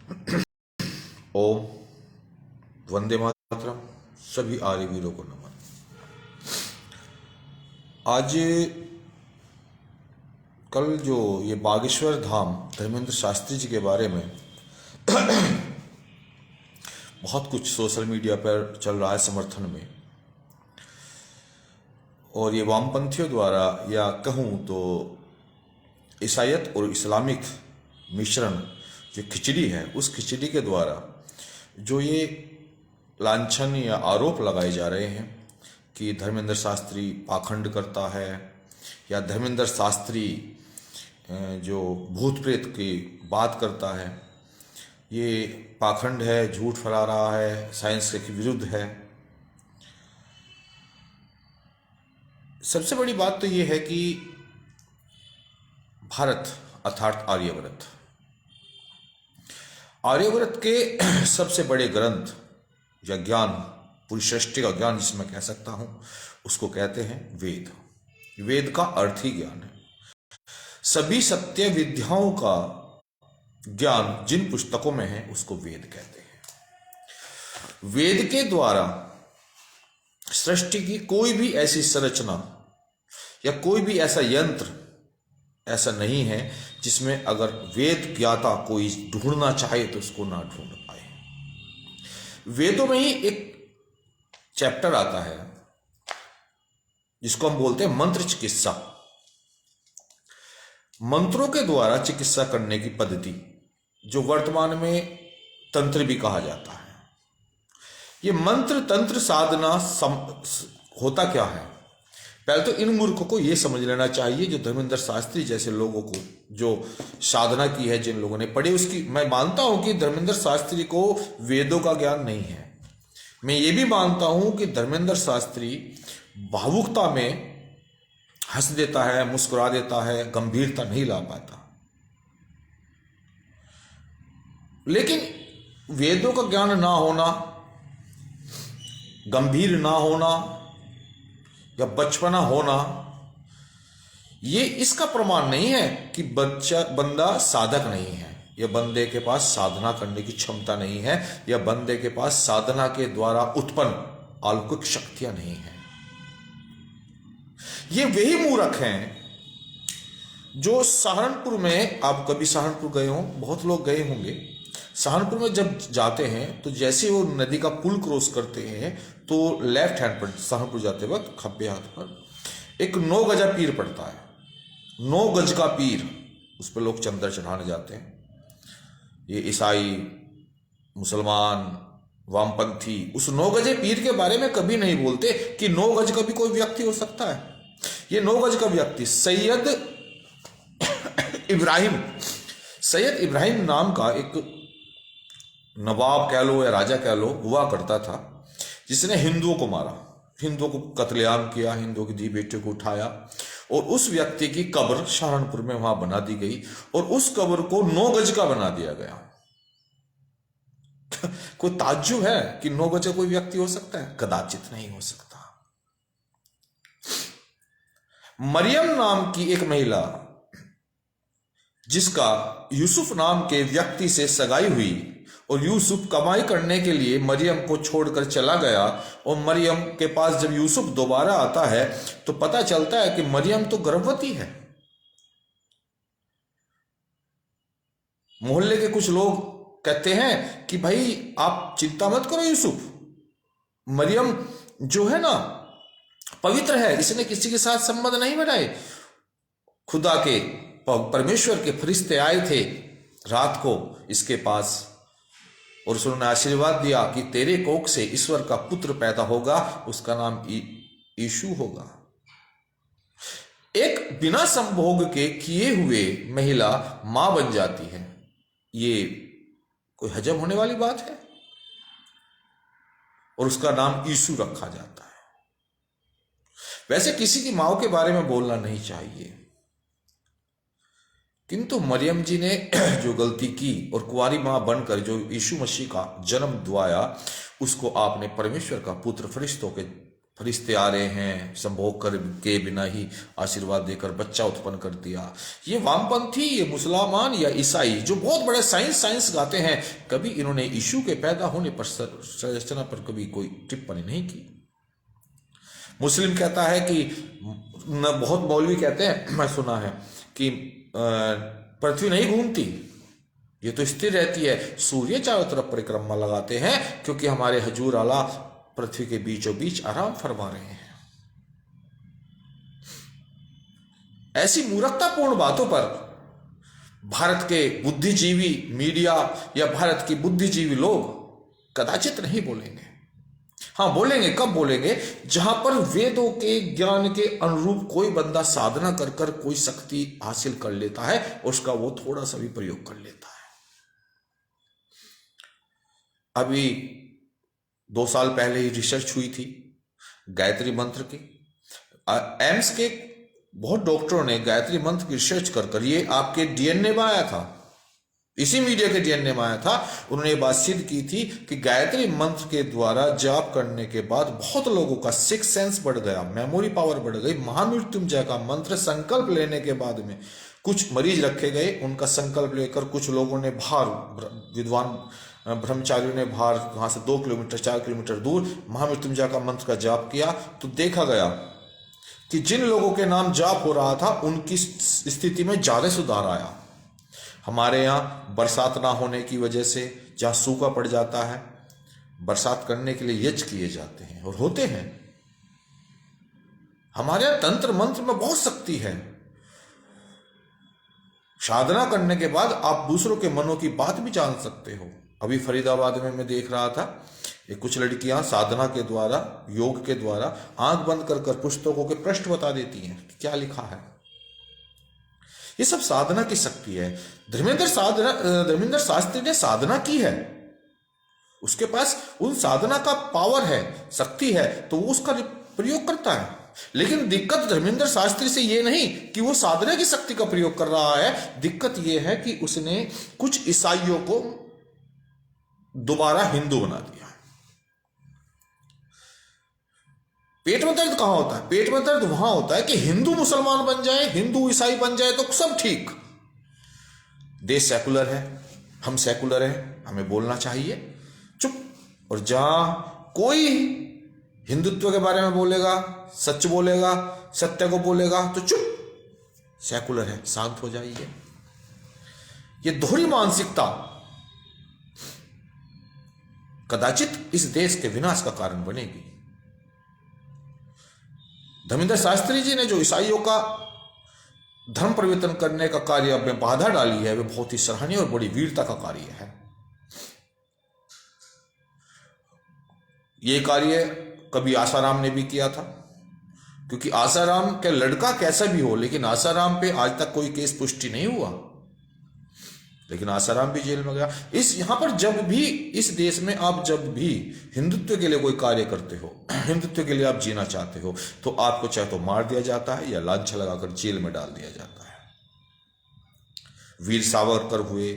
ओम वंदे मातरम। सभी आर्य वीरों को नमन। आज कल जो ये बागेश्वर धाम धर्मेंद्र शास्त्री जी के बारे में बहुत कुछ सोशल मीडिया पर चल रहा है समर्थन में, और ये वामपंथियों द्वारा या कहूँ तो ईसाईयत और इस्लामिक मिश्रण जो खिचड़ी है, उस खिचड़ी के द्वारा जो ये लांछन या आरोप लगाए जा रहे हैं कि धर्मेंद्र शास्त्री पाखंड करता है या धर्मेंद्र शास्त्री जो भूत प्रेत की बात करता है, ये पाखंड है, झूठ फैला रहा है, साइंस के विरुद्ध है। सबसे बड़ी बात तो ये है कि भारत अर्थात आर्यव्रत के सबसे बड़े ग्रंथ या ज्ञान, पूरी सृष्टि का ज्ञान जिसमें कह सकता हूं, उसको कहते हैं वेद। वेद का अर्थ ही ज्ञान है। सभी सत्य विद्याओं का ज्ञान जिन पुस्तकों में है उसको वेद कहते हैं। वेद के द्वारा सृष्टि की कोई भी ऐसी संरचना या कोई भी ऐसा यंत्र ऐसा नहीं है जिसमें अगर वेद ज्ञाता कोई ढूंढना चाहे तो उसको ना ढूंढ पाए। वेदों में ही एक चैप्टर आता है जिसको हम बोलते हैं मंत्र चिकित्सा। मंत्रों के द्वारा चिकित्सा करने की पद्धति, जो वर्तमान में तंत्र भी कहा जाता है। ये मंत्र तंत्र साधना होता क्या है? पहले तो इन मूर्खों को यह समझ लेना चाहिए, जो धर्मेंद्र शास्त्री जैसे लोगों को जो साधना की है, जिन लोगों ने पढ़ी, उसकी मैं मानता हूं कि धर्मेंद्र शास्त्री को वेदों का ज्ञान नहीं है। मैं ये भी मानता हूं कि धर्मेंद्र शास्त्री भावुकता में हंस देता है, मुस्कुरा देता है, गंभीरता नहीं ला पाता। लेकिन वेदों का ज्ञान ना होना, गंभीर ना होना या बचपना होना, ये इसका प्रमाण नहीं है कि बंदा साधक नहीं है, या बंदे के पास साधना करने की क्षमता नहीं है, या बंदे के पास साधना के द्वारा उत्पन्न अलौकिक शक्तियां नहीं है। ये वही मूर्ख हैं जो सहारनपुर में, आप कभी सहारनपुर गए हो, बहुत लोग गए होंगे। सहारनपुर में जब जाते हैं तो जैसे वो नदी का पुल क्रॉस करते हैं तो लेफ्ट हैंड पर सहारनपुर जाते वक्त खब्बे हाथ पर एक 9 गजा पीर पड़ता है। 9 गज का पीर, उस पर लोग चंदर चढ़ाने जाते हैं। ये ईसाई, मुसलमान, वामपंथी उस 9 गजे पीर के बारे में कभी नहीं बोलते कि 9 गज का भी कोई व्यक्ति हो सकता है। ये 9 गज का व्यक्ति सैयद इब्राहिम नाम का एक नवाब कह लो या राजा कह लो हुआ करता था, जिसने हिंदुओं को मारा, हिंदुओं को कत्लेआम किया, हिंदुओं की दी बेटियों को उठाया, और उस व्यक्ति की कब्र सहारनपुर में वहां बना दी गई, और उस कब्र को 9 गज का बना दिया गया। कोई ताज्जुब है कि 9 गज का कोई व्यक्ति हो सकता है? कदाचित नहीं हो सकता। मरियम नाम की एक महिला, जिसका यूसुफ नाम के व्यक्ति से सगाई हुई, और यूसुफ कमाई करने के लिए मरियम को छोड़कर चला गया, और मरियम के पास जब यूसुफ दोबारा आता है तो पता चलता है कि मरियम तो गर्भवती है। मोहल्ले के कुछ लोग कहते हैं कि भाई आप चिंता मत करो यूसुफ, मरियम जो है ना पवित्र है, इसने किसी के साथ संबंध नहीं बनाए। खुदा के परमेश्वर के फरिश्ते आए थे रात को इसके पास, और उन्होंने आशीर्वाद दिया कि तेरे कोख से ईश्वर का पुत्र पैदा होगा, उसका नाम यीशु होगा। एक बिना संभोग के किए हुए महिला मां बन जाती है, ये कोई हजम होने वाली बात है? और उसका नाम यीशु रखा जाता है। वैसे किसी की मां के बारे में बोलना नहीं चाहिए, किंतु मरियम जी ने जो गलती की और कुंवारी मां बनकर जो यीशु मसीह का जन्म दुआया, उसको आपने परमेश्वर का पुत्र फरिश्तों के फरिश्ते आ रहे हैं, संभोग कर के बिना ही आशीर्वाद देकर बच्चा उत्पन्न कर दिया। ये वामपंथी, ये मुसलमान या ईसाई जो बहुत बड़े साइंस गाते हैं, कभी इन्होंने यीशु के पैदा होने पर संरचना पर कभी कोई टिप्पणी नहीं की। मुस्लिम कहता है कि बहुत मौलवी कहते हैं, मैं सुना है कि पृथ्वी नहीं घूमती, ये तो स्थिर रहती है। सूर्य चारों तरफ परिक्रमा लगाते हैं क्योंकि हमारे हजूर आला पृथ्वी के बीचों बीच आराम फरमा रहे हैं। ऐसी मूर्खतापूर्ण बातों पर भारत के बुद्धिजीवी मीडिया या भारत की बुद्धिजीवी लोग कदाचित नहीं बोलेंगे। हाँ बोलेंगे, कब बोलेंगे? जहां पर वेदों के ज्ञान के अनुरूप कोई बंदा साधना कर कर कोई शक्ति हासिल कर लेता है, उसका वो थोड़ा सा भी प्रयोग कर लेता है। अभी 2 साल पहले ही रिसर्च हुई थी गायत्री मंत्र की। एम्स के बहुत डॉक्टरों ने गायत्री मंत्र की रिसर्च कर ये आपके डीएनए में आया था, इसी मीडिया के डीएनए में आया था। उन्होंने ये बात सिद्ध की थी कि गायत्री मंत्र के द्वारा जाप करने के बाद बहुत लोगों का सिक्स सेंस बढ़ गया, मेमोरी पावर बढ़ गई। महामृत्युंजय का मंत्र संकल्प लेने के बाद में कुछ मरीज रखे गए, उनका संकल्प लेकर कुछ लोगों ने बाहर, विद्वान ब्रह्मचारियों ने बाहर वहां से 2 किलोमीटर 4 किलोमीटर दूर महामृत्युंजय का मंत्र का जाप किया, तो देखा गया कि जिन लोगों के नाम जाप हो रहा था उनकी स्थिति में ज्यादा सुधार आया। हमारे यहाँ बरसात ना होने की वजह से जहाँ सूखा पड़ जाता है, बरसात करने के लिए यज्ञ किए जाते हैं और होते हैं। हमारे यहाँ तंत्र मंत्र में बहुत शक्ति है। साधना करने के बाद आप दूसरों के मनों की बात भी जान सकते हो। अभी फरीदाबाद में मैं देख रहा था, ये कुछ लड़कियां साधना के द्वारा, योग के द्वारा आंख बंद कर कर पुस्तकों के पृष्ठ बता देती हैं कि क्या लिखा है। ये सब साधना की शक्ति है। धर्मेंद्र शास्त्री ने साधना की है, उसके पास उन साधना का पावर है, शक्ति है, तो वो उसका प्रयोग करता है। लेकिन दिक्कत धर्मेंद्र शास्त्री से ये नहीं कि वो साधना की शक्ति का प्रयोग कर रहा है, दिक्कत ये है कि उसने कुछ ईसाइयों को दोबारा हिंदू बना दिया। पेट में दर्द कहां होता है? पेट में दर्द वहां होता है कि हिंदू मुसलमान बन जाए, हिंदू ईसाई बन जाए तो सब ठीक। देश सेकुलर है, हम सेकुलर हैं, हमें बोलना चाहिए, चुप। और जहां कोई हिंदुत्व के बारे में बोलेगा, सच बोलेगा, सत्य को बोलेगा तो चुप, सेकुलर है, शांत हो जाइए। ये दोहरी मानसिकता कदाचित इस देश के विनाश का कारण बनेगी। धर्मेंद्र शास्त्री जी ने जो ईसाइयों का धर्म परिवर्तन करने का कार्य में बाधा डाली है, वह बहुत ही सराहनीय और बड़ी वीरता का कार्य है। यह कार्य कभी आसाराम ने भी किया था, क्योंकि आसाराम का लड़का कैसा भी हो, लेकिन आसाराम पे आज तक कोई केस पुष्टि नहीं हुआ, लेकिन आसाराम भी जेल में गया। यहां पर जब भी, इस देश में आप जब भी हिंदुत्व के लिए कोई कार्य करते हो, हिंदुत्व के लिए आप जीना चाहते हो, तो आपको चाहे तो मार दिया जाता है या लांछा लगाकर जेल में डाल दिया जाता है। वीर सावरकर हुए,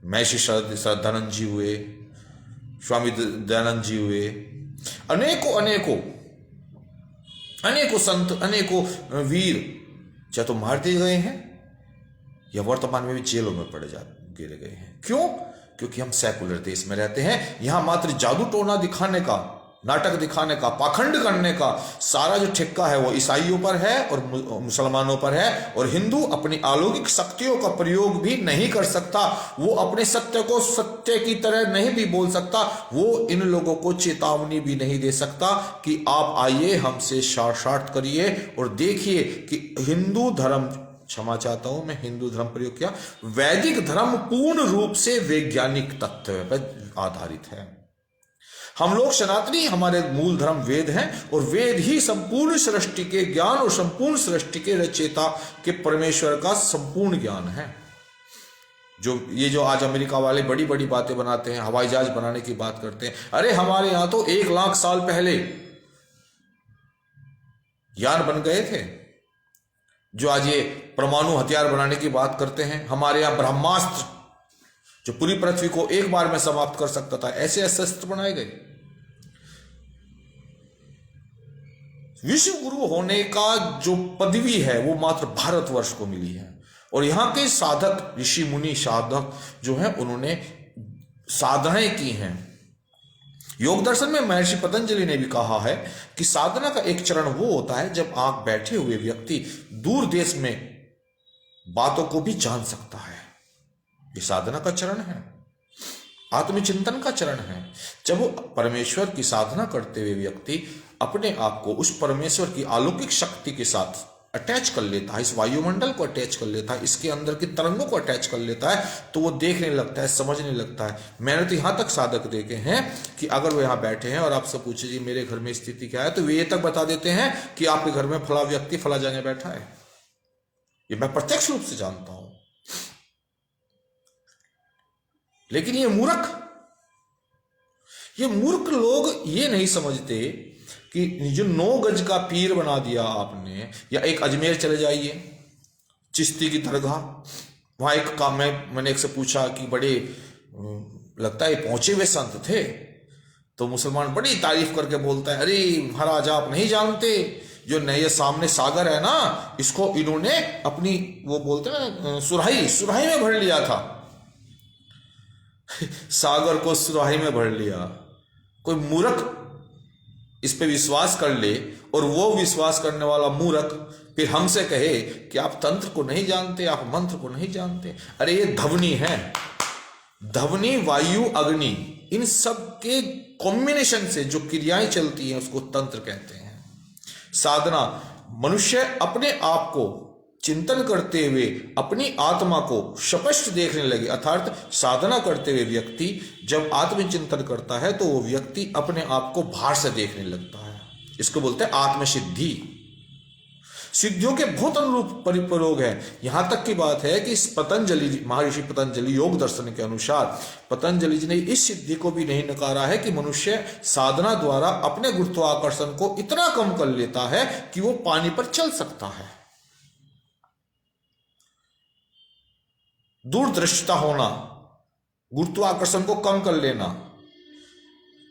महर्षि श्रद्धानंद जी हुए, स्वामी दयानंद जी हुए, अनेकों अनेकों अनेकों संत, अनेकों वीर चाहे तो मार दिए गए हैं या वर्तमान में भी जेलों में गिरे गए हैं। क्यों? क्योंकि हम सेकुलर देश में रहते हैं। यहां मात्र जादू टोना दिखाने का, नाटक दिखाने का, पाखंड करने का सारा जो ठेका है वो ईसाइयों पर है और मुसलमानों पर है। और हिंदू अपनी अलौकिक शक्तियों का प्रयोग भी नहीं कर सकता, वो अपने सत्य को सत्य की तरह नहीं भी बोल सकता, वो इन लोगों को चेतावनी भी नहीं दे सकता कि आप आइए हमसे साक्षात करिए और देखिए कि हिंदू धर्म, क्षमा चाहता हूं मैं, हिंदू धर्म प्रयोग किया, वैदिक धर्म पूर्ण रूप से वैज्ञानिक तथ्य पर आधारित है। हम लोग सनातनी, हमारे मूल धर्म वेद हैं और वेद ही संपूर्ण सृष्टि के ज्ञान और संपूर्ण सृष्टि के रचयिता के परमेश्वर का संपूर्ण ज्ञान है। जो आज अमेरिका वाले बड़ी बड़ी बातें बनाते हैं, हवाई जहाज बनाने की बात करते हैं, अरे हमारे यहां तो 1 लाख साल पहले यान बन गए थे। जो आज ये परमाणु हथियार बनाने की बात करते हैं, हमारे यहां ब्रह्मास्त्र जो पूरी पृथ्वी को एक बार में समाप्त कर सकता था, ऐसे अस्त्र बनाए गए। विश्व गुरु होने का जो पदवी है वो मात्र भारतवर्ष को मिली है। और यहाँ के साधक, ऋषि मुनि साधक जो हैं, उन्होंने साधनाएं की हैं। योग दर्शन में महर्षि पतंजलि ने भी कहा है कि साधना का एक चरण वो होता है जब आप बैठे हुए व्यक्ति दूर देश में बातों को भी जान सकता है। ये साधना का चरण है, आत्मचिंतन का चरण है। जब वो परमेश्वर की साधना करते हुए व्यक्ति अपने आप को उस परमेश्वर की अलौकिक शक्ति के साथ अटैच कर लेता है, इस वायुमंडल को अटैच कर लेता है, इसके अंदर की तरंगों को अटैच कर लेता है, तो वो देखने लगता है, समझने लगता है। मैंने तो यहां तक साधक देखे हैं कि अगर वो यहां बैठे हैं और आपसे पूछे जी मेरे घर में स्थिति क्या है, तो वे ये तक बता देते हैं कि आपके घर में फला व्यक्ति फला जगह बैठा है। ये मैं प्रत्यक्ष रूप से जानता हूं। लेकिन ये मूर्ख लोग ये नहीं समझते कि जो 9 गज का पीर बना दिया आपने, या एक अजमेर चले जाइए, चिश्ती की दरगाह, वहां एक काम मैंने एक से पूछा कि बड़े लगता है पहुंचे हुए संत थे, तो मुसलमान बड़ी तारीफ करके बोलता है, अरे महाराज आप नहीं जानते, जो नए सामने सागर है ना, इसको इन्होंने अपनी वो बोलते हैं सुराही में भर लिया था। सागर को सुराही में भर लिया। कोई मूर्ख इस पे विश्वास कर ले और वो विश्वास करने वाला मूर्ख फिर हमसे कहे कि आप तंत्र को नहीं जानते, आप मंत्र को नहीं जानते। अरे ये ध्वनि है, ध्वनि, वायु, अग्नि, इन सब के कॉम्बिनेशन से जो क्रियाएं चलती हैं उसको तंत्र कहते हैं। साधना, मनुष्य अपने आप को चिंतन करते हुए अपनी आत्मा को स्पष्ट देखने लगे, अर्थात साधना करते हुए व्यक्ति जब आत्मचिंतन करता है तो वो व्यक्ति अपने आप को बाहर से देखने लगता है। इसको बोलते हैं आत्मसिद्धि। सिद्धियों के बहुत अनुरूप परिप्रयोग है। यहां तक की बात है कि पतंजलि, महर्षि पतंजलि योग दर्शन के अनुसार पतंजलि जी ने इस सिद्धि को भी नहीं नकारा है कि मनुष्य साधना द्वारा अपने गुरुत्वाकर्षण को इतना कम कर लेता है कि वो पानी पर चल सकता है। दूरदृष्टता होना, गुरुत्वाकर्षण को कम कर लेना,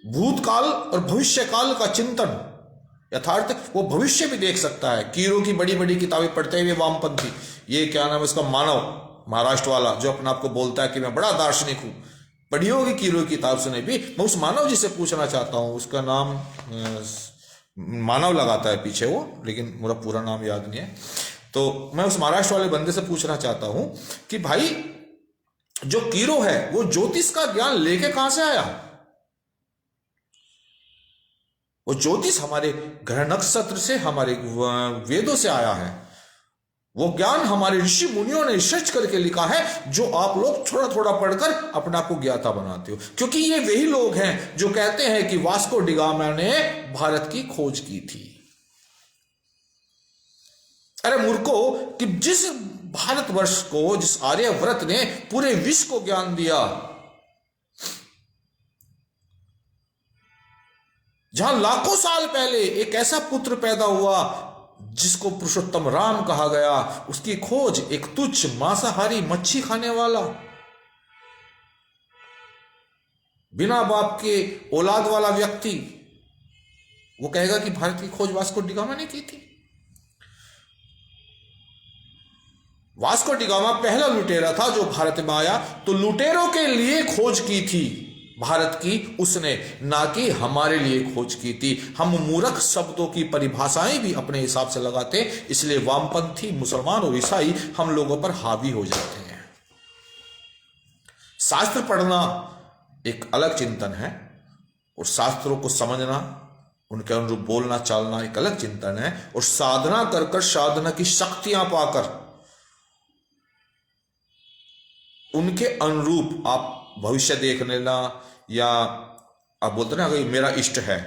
भूतकाल और भविष्यकाल का चिंतन, यथार्थ वो भविष्य भी देख सकता है। कीरो की बड़ी बड़ी किताबें पढ़ते हुए वामपंथी, ये क्या नाम है उसका, मानव, महाराष्ट्र वाला, जो अपने आप को बोलता है कि मैं बड़ा दार्शनिक हूं, पढ़ी होगी कीरो की किताब सुने भी। मैं उस मानव जी से पूछना चाहता हूं, उसका नाम मानव लगाता है पीछे वो, लेकिन मेरा पूरा नाम याद नहीं है। तो मैं उस महाराष्ट्र वाले बंदे से पूछना चाहता हूं कि भाई जो कीरो है वो ज्योतिष का ज्ञान लेके कहां से आया? वो ज्योतिष हमारे ग्रह नक्षत्र से, हमारे वेदों से आया है। वो ज्ञान हमारे ऋषि मुनियों ने रिसर्च करके लिखा है, जो आप लोग थोड़ा थोड़ा पढ़कर अपने आप को ज्ञाता बनाते हो। क्योंकि ये वही लोग हैं जो कहते हैं कि वास्को डी गामा ने भारत की खोज की थी। अरे मूर्खो, कि जिस भारतवर्ष को, जिस आर्यव्रत ने पूरे विश्व को ज्ञान दिया, जहां लाखों साल पहले एक ऐसा पुत्र पैदा हुआ जिसको पुरुषोत्तम राम कहा गया, उसकी खोज एक तुच्छ मांसाहारी मच्छी खाने वाला, बिना बाप के औलाद वाला व्यक्ति, वो कहेगा कि भारत की खोज वास्को डी गामा ने की थी। वास्को डी गामा पहला लुटेरा था जो भारत में आया, तो लुटेरों के लिए खोज की थी भारत की उसने, ना कि हमारे लिए खोज की थी। हम मूर्ख शब्दों की परिभाषाएं भी अपने हिसाब से लगाते, इसलिए वामपंथी मुसलमान और ईसाई हम लोगों पर हावी हो जाते हैं। शास्त्र पढ़ना एक अलग चिंतन है, और शास्त्रों को समझना, उनके अनुरूप बोलना चालना एक अलग चिंतन है। और साधना कर कर, साधना की शक्तियां पाकर, उनके अनुरूप आप भविष्य देख लेना, या आप बोलते ना कि मेरा इष्ट है।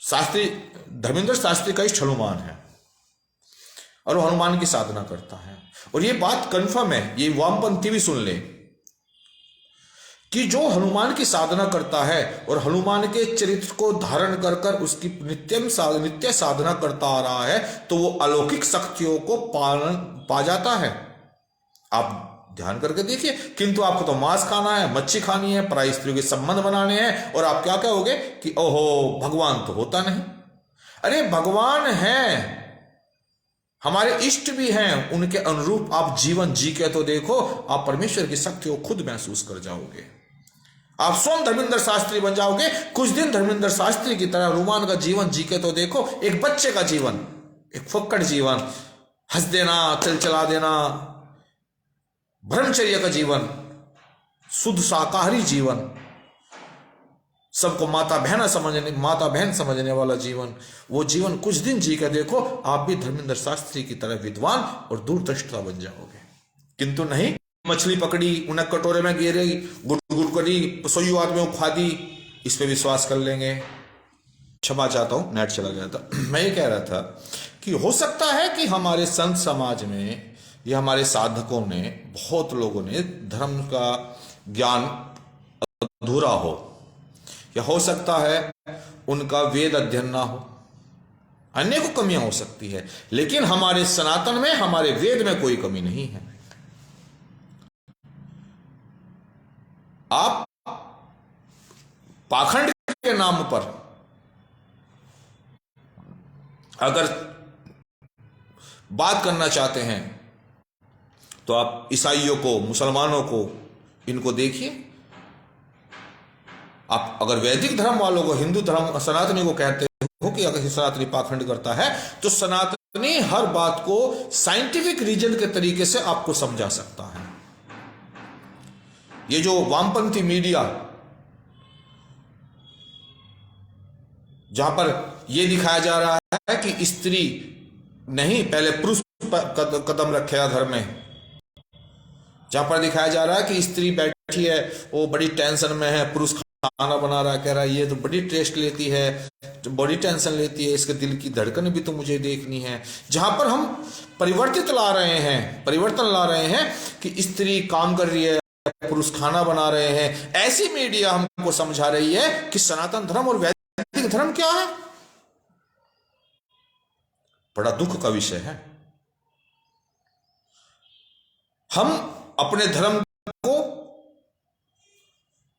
शास्त्री, धर्मेंद्र शास्त्री का इष्ट हनुमान है और वो हनुमान की साधना करता है। और ये बात कंफर्म है, ये वामपंथी भी सुन ले, कि जो हनुमान की साधना करता है और हनुमान के चरित्र को धारण कर कर उसकी नित्य साधना करता आ रहा है, तो वो अलौकिक शक्तियों को पा जाता है। आप ध्यान करके देखिए। किंतु आपको तो मांस खाना है, मच्छी खानी है, पराई स्त्रियों के संबंध बनाने हैं, और आप क्या कहोगे कि ओहो भगवान तो होता नहीं। अरे भगवान हैं, हमारे इष्ट भी हैं, उनके अनुरूप आप जीवन जी के तो देखो, आप परमेश्वर की शक्ति को खुद महसूस कर जाओगे। आप स्वयं धर्मेंद्र शास्त्री बन जाओगे। कुछ दिन धर्मेंद्र शास्त्री की तरह रोमान का जीवन जी के तो देखो, एक बच्चे का जीवन, एक फक्कड़ जीवन, हंस देना, चल चला देना, ब्रह्मचर्य का जीवन, शुद्ध शाकाहारी जीवन, सबको माता बहन समझने वाला जीवन, वो जीवन कुछ दिन जी के देखो, आप भी धर्मेंद्र शास्त्री की तरह विद्वान और दूरदृष्टा बन जाओगे। किंतु नहीं, मछली पकड़ी, उन्हें कटोरे में गिरी, गुड़ गुड़ करी, सोई आदमियों खा दी, इस पे विश्वास कर लेंगे। क्षमा चाहता हूं, नेट चला गया था। मैं ये कह रहा था कि हो सकता है कि हमारे संत समाज में या हमारे साधकों ने, बहुत लोगों ने धर्म का ज्ञान अधूरा हो, या हो सकता है उनका वेद अध्ययन ना हो, अनेकों कमियां हो सकती है, लेकिन हमारे सनातन में, हमारे वेद में कोई कमी नहीं है। आप पाखंड के नाम पर अगर बात करना चाहते हैं तो आप ईसाइयों को, मुसलमानों को, इनको देखिए। आप अगर वैदिक धर्म वालों को, हिंदू धर्म सनातनी को कहते हो कि अगर सनातनी पाखंड करता है, तो सनातनी हर बात को साइंटिफिक रीजन के तरीके से आपको समझा सकता है। ये जो वामपंथी मीडिया, जहां पर यह दिखाया जा रहा है कि स्त्री नहीं, पहले पुरुष कदम रखेगा घर में, जहां पर दिखाया जा रहा है कि स्त्री बैठी है, वो बड़ी टेंशन में है, पुरुष खाना बना रहा है, कह रहा है ये तो बड़ी टेस्ट लेती है, बड़ी टेंशन लेती है, इसके दिल की धड़कन भी तो मुझे देखनी है। जहां पर हम परिवर्तन ला रहे हैं कि स्त्री काम कर रही है, पुरुष खाना बना रहे हैं, ऐसी मीडिया हमको समझा रही है कि सनातन धर्म और वैदिक धर्म क्या है। बड़ा दुख का विषय है। हम अपने धर्म को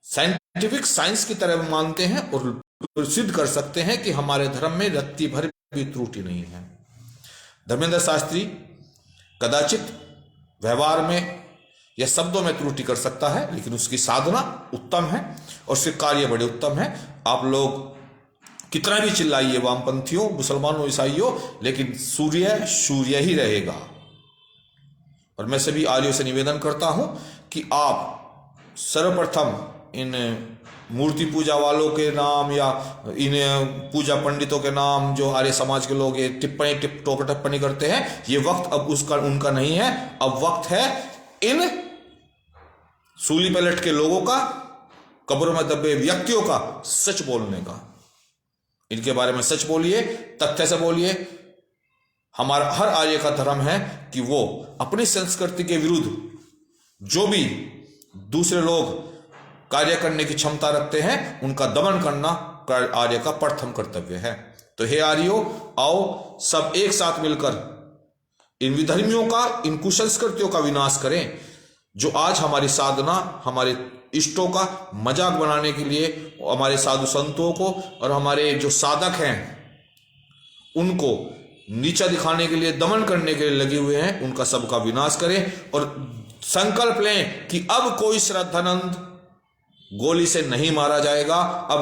साइंटिफिक साइंस की तरह मानते हैं और सिद्ध कर सकते हैं कि हमारे धर्म में रत्ती भर भी त्रुटि नहीं है। धर्मेंद्र शास्त्री कदाचित व्यवहार में या शब्दों में त्रुटि कर सकता है, लेकिन उसकी साधना उत्तम है और उसके कार्य बड़े उत्तम है। आप लोग कितना भी चिल्लाइए, वामपंथियों, मुसलमानों, ईसाइयों, लेकिन सूर्य ही रहेगा। और मैं सभी आर्यों से निवेदन करता हूं कि आप सर्वप्रथम इन मूर्ति पूजा वालों के नाम या इन पूजा पंडितों के नाम, जो आर्य समाज के लोग ये टिप्पणी करते हैं, ये वक्त अब उनका नहीं है। अब वक्त है इन सूली पे लटके लोगों का, कब्रों में दबे व्यक्तियों का सच बोलने का। इनके बारे में सच बोलिए, तथ्य से बोलिए। हमारा हर आर्य का धर्म है कि वो अपनी संस्कृति के विरुद्ध जो भी दूसरे लोग कार्य करने की क्षमता रखते हैं, उनका दमन करना आर्य का प्रथम कर्तव्य है। तो हे आर्यों, आओ सब एक साथ मिलकर इन विधर्मियों का, इन कुसंस्कृतियों का विनाश करें, जो आज हमारी साधना, हमारे इष्टों का मजाक बनाने के लिए, हमारे साधु संतों को और हमारे जो साधक हैं उनको नीचा दिखाने के लिए, दमन करने के लिए लगे हुए हैं, उनका सबका विनाश करें। और संकल्प लें कि अब कोई श्रद्धानंद गोली से नहीं मारा जाएगा। अब